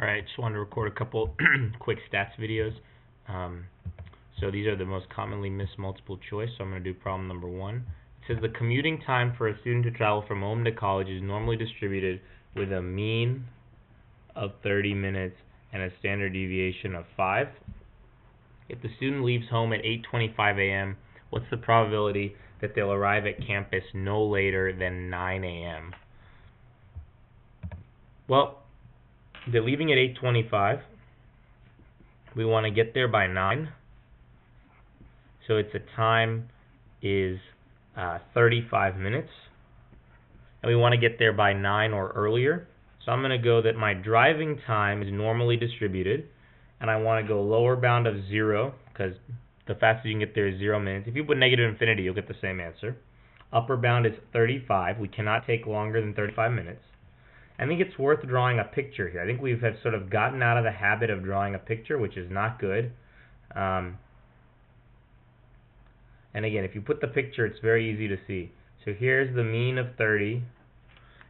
Alright, just wanted to record a couple quick stats videos. So these are the most commonly missed multiple choice, so I'm going to do problem number 1. It says the commuting time for a student to travel from home to college is normally distributed with a mean of 30 minutes and a standard deviation of 5. If the student leaves home at 8:25 a.m., what's the probability that they'll arrive at campus no later than 9 a.m.? Well, they're leaving at 8:25. We want to get there by 9. So it's a time is 35 minutes. And we want to get there by 9 or earlier. So I'm going to go that my driving time is normally distributed. And I want to go lower bound of 0, because the fastest you can get there is 0 minutes. If you put negative infinity, you'll get the same answer. Upper bound is 35. We cannot take longer than 35 minutes. I think it's worth drawing a picture here. I think we've sort of gotten out of the habit of drawing a picture, which is not good. And again, if you put the picture, it's very easy to see. So here's the mean of 30.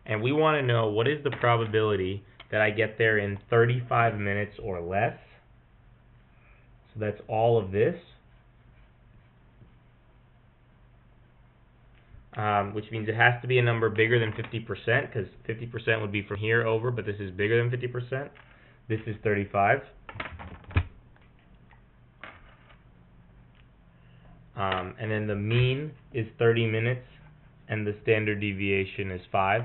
And we want to know what is the probability that I get there in 35 minutes or less. So that's all of this. Which means it has to be a number bigger than 50%, because 50% would be from here over, but this is bigger than 50%. This is 35. And then the mean is 30 minutes, and the standard deviation is 5.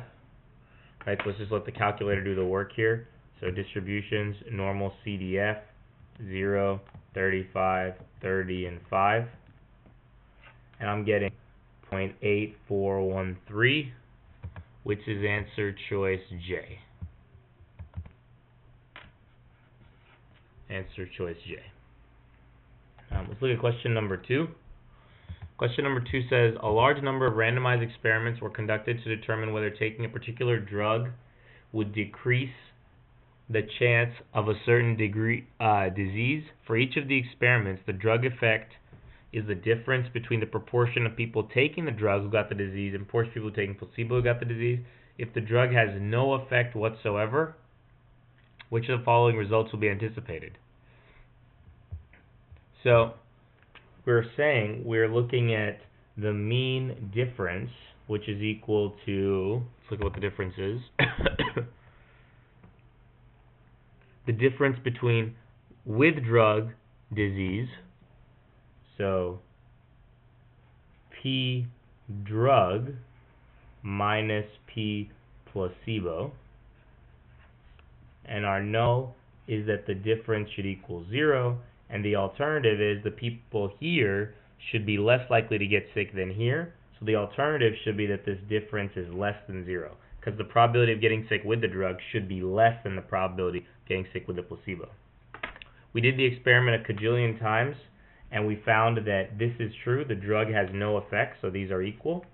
Right, so let's just let the calculator do the work here. So distributions, normal CDF, 0, 35, 30, and 5. And I'm getting 0.8413, which is answer choice J. Answer choice J. Let's look at question number 2. Question number 2 says, a large number of randomized experiments were conducted to determine whether taking a particular drug would decrease the chance of a certain disease. For each of the experiments, the drug effect is the difference between the proportion of people taking the drug who got the disease and proportion of people taking placebo who got the disease. If the drug has no effect whatsoever, which of the following results will be anticipated? So we're saying we're looking at the mean difference, which is equal to, let's look at what the difference is. The difference between with drug disease, so P drug minus P placebo, and our null is that the difference should equal 0, and the alternative is the people here should be less likely to get sick than here. So the alternative should be that this difference is less than 0, because the probability of getting sick with the drug should be less than the probability of getting sick with the placebo. We did the experiment a cajillion times, and we found that this is true. The drug has no effect, so these are equal.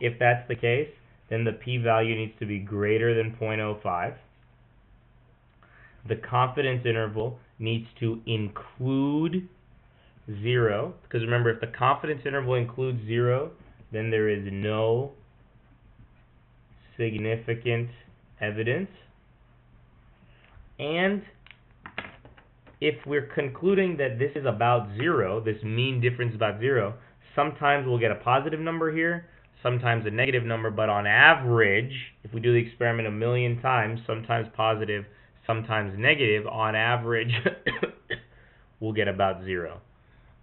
If that's the case, then the p-value needs to be greater than 0.05. The confidence interval needs to include 0, because remember, if the confidence interval includes 0, then there is no significant evidence. And if we're concluding that this is about 0, this mean difference is about 0, sometimes we'll get a positive number here, sometimes a negative number, but on average, if we do the experiment a million times, sometimes positive, sometimes negative, on average, we'll get about 0.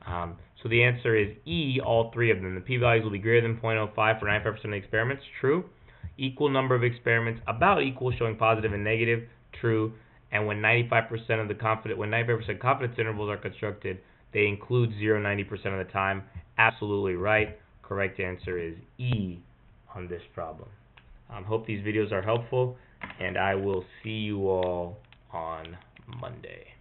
So the answer is E, all three of them. The p-values will be greater than 0.05 for 95% of the experiments, true. Equal number of experiments, about equal, showing positive and negative, true. And when 95% of the confidence intervals are constructed, they include 0 90% of the time. Absolutely right. Correct answer is E on this problem. Hope these videos are helpful, and I will see you all on Monday.